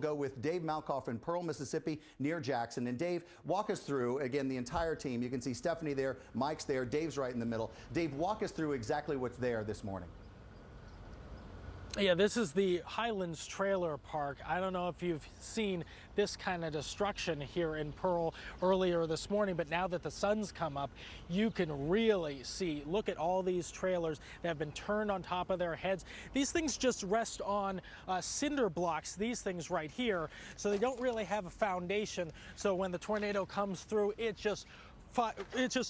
Go with Dave Malkoff in Pearl, Mississippi, near Jackson. And Dave, walk us through, again, the entire team. You can see Stephanie there, Mike's there, Dave's right in the middle. Dave, walk us through exactly what's there this morning. Yeah, this is the Highlands Trailer Park. I don't know if you've seen this kind of destruction here in Pearl earlier this morning, but now that the sun's come up, you can really see, look at all these trailers that have been turned on top of their heads. These things just rest on cinder blocks, these things right here, so they don't really have a foundation. So when the tornado comes through, it just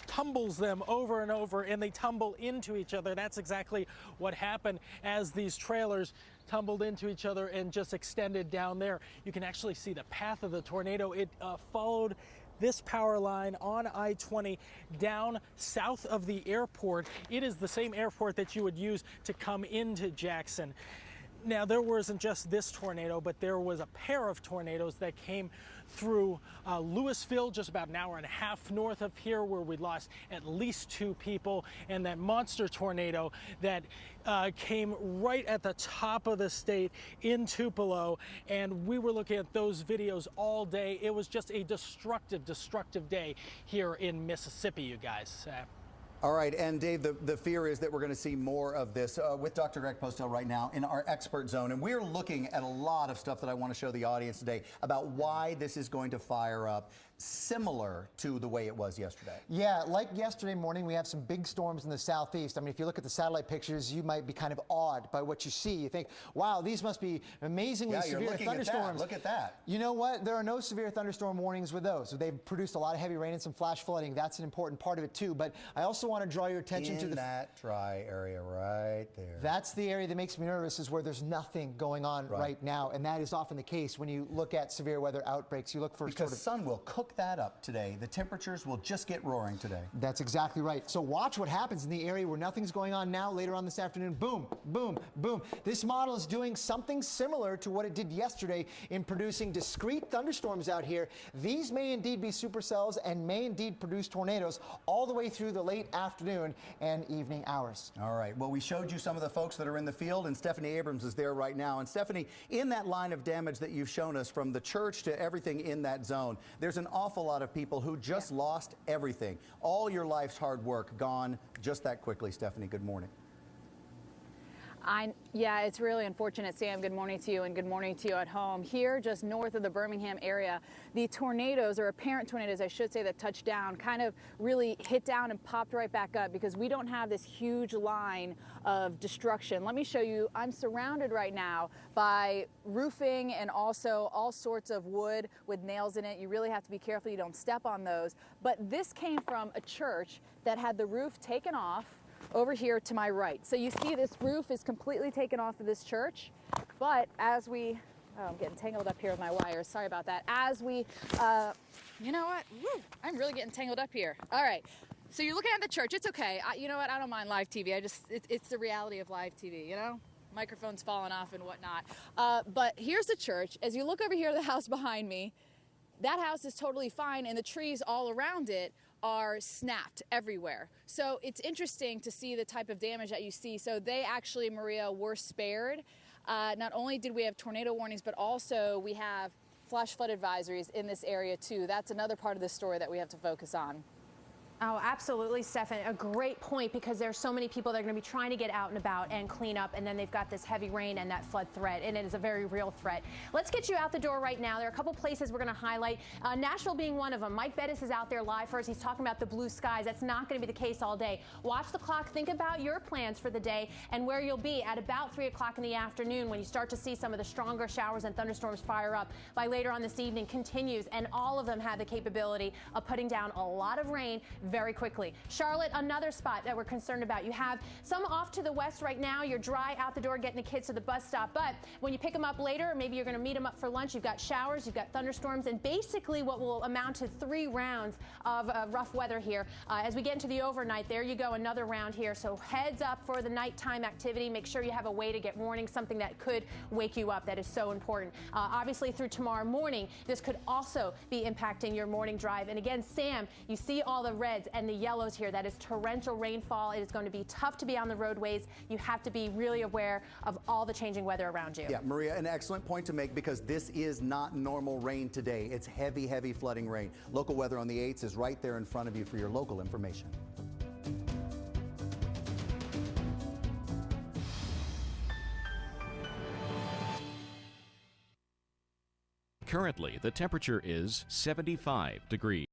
tumbles them over and over, and they tumble into each other. That's exactly what happened as these trailers tumbled into each other and just extended down there. You can actually see the path of the tornado. It followed this power line on I-20 down south of the airport. It is the same airport that you would use to come into Jackson. Now, there wasn't just this tornado, but there was a pair of tornadoes that came through Louisville, just about an hour and a half north of here, where we lost at least 2 people, and that monster tornado that came right at the top of the state in Tupelo. And we were looking at those videos all day. It was just a destructive day here in Mississippi, you guys. All right, and Dave, the fear is that we're going to see more of this with Dr. Greg Postel right now in our expert zone. And we're looking at a lot of stuff that I want to show the audience today about why this is going to fire up, similar to the way it was yesterday. Yeah, like yesterday morning, we have some big storms in the southeast. I mean, if you look at the satellite pictures, you might be kind of awed by what you see. You think, wow, these must be amazingly severe thunderstorms. Look at that. You know what? There are no severe thunderstorm warnings with those. So they've produced a lot of heavy rain and some flash flooding. That's an important part of it, too. But I also want to draw your attention to that dry area right there. That's the area that makes me nervous, is where there's nothing going on right now. And that is often the case when you look at severe weather outbreaks. You look for because the sun will cook that up today. The temperatures will just get roaring today. That's exactly right. So watch what happens in the area where nothing's going on now. Later on this afternoon, boom, boom, boom. This model is doing something similar to what it did yesterday in producing discrete thunderstorms out here. These may indeed be supercells and may indeed produce tornadoes all the way through the late afternoon and evening hours. All right. Well, we showed you some of the folks that are in the field, and Stephanie Abrams is there right now. And Stephanie, in that line of damage that you've shown us, from the church to everything in that zone, there's an awful lot of people who just lost everything. All your life's hard work gone just that quickly. Stephanie, good morning. Yeah, it's really unfortunate, Sam. Good morning to you, and good morning to you at home. Here, just north of the Birmingham area, the tornadoes, or apparent tornadoes, I should say, that touched down, kind of really hit down and popped right back up, because we don't have this huge line of destruction. Let me show you. I'm surrounded right now by roofing and also all sorts of wood with nails in it. You really have to be careful you don't step on those. But this came from a church that had the roof taken off over here to my right. So you see this roof is completely taken off of this church, but as we, oh, I'm getting tangled up here with my wires, sorry about that. As we, you know what, woo, I'm really getting tangled up here. All right, so you're looking at the church, it's okay. You know what, I don't mind live TV, it's the reality of live TV, you know? Microphones falling off and whatnot. But here's the church. As you look over here, the house behind me, that house is totally fine, and the trees all around it are snapped everywhere. So it's interesting to see the type of damage that you see. So they actually, Maria, were spared. Not only did we have tornado warnings, but also we have flash flood advisories in this area too. That's another part of the story that we have to focus on. Oh, absolutely, Stefan. A great point, because there are so many people that are going to be trying to get out and about and clean up, and then they've got this heavy rain and that flood threat, and it is a very real threat. Let's get you out the door right now. There are a couple places we're going to highlight, Nashville being one of them. Mike Bettis is out there live for us. He's talking about the blue skies. That's not going to be the case all day. Watch the clock. Think about your plans for the day and where you'll be at about 3 o'clock in the afternoon, when you start to see some of the stronger showers and thunderstorms fire up. By later on this evening continues, and all of them have the capability of putting down a lot of rain very quickly. Charlotte, another spot that we're concerned about. You have some off to the west right now. You're dry out the door getting the kids to the bus stop, but when you pick them up later, maybe you're going to meet them up for lunch, you've got showers, you've got thunderstorms, and basically what will amount to 3 rounds of rough weather here. As we get into the overnight, there you go, another round here. So heads up for the nighttime activity. Make sure you have a way to get warning, something that could wake you up. That is so important. Obviously, through tomorrow morning, this could also be impacting your morning drive. And again, Sam, you see all the red. reds and the yellows here. That is torrential rainfall. It is going to be tough to be on the roadways. You have to be really aware of all the changing weather around you. Yeah, Maria, an excellent point to make because this is not normal rain today. It's heavy, heavy flooding rain. Local weather on the 8s is right there in front of you for your local information. Currently, the temperature is 75 degrees.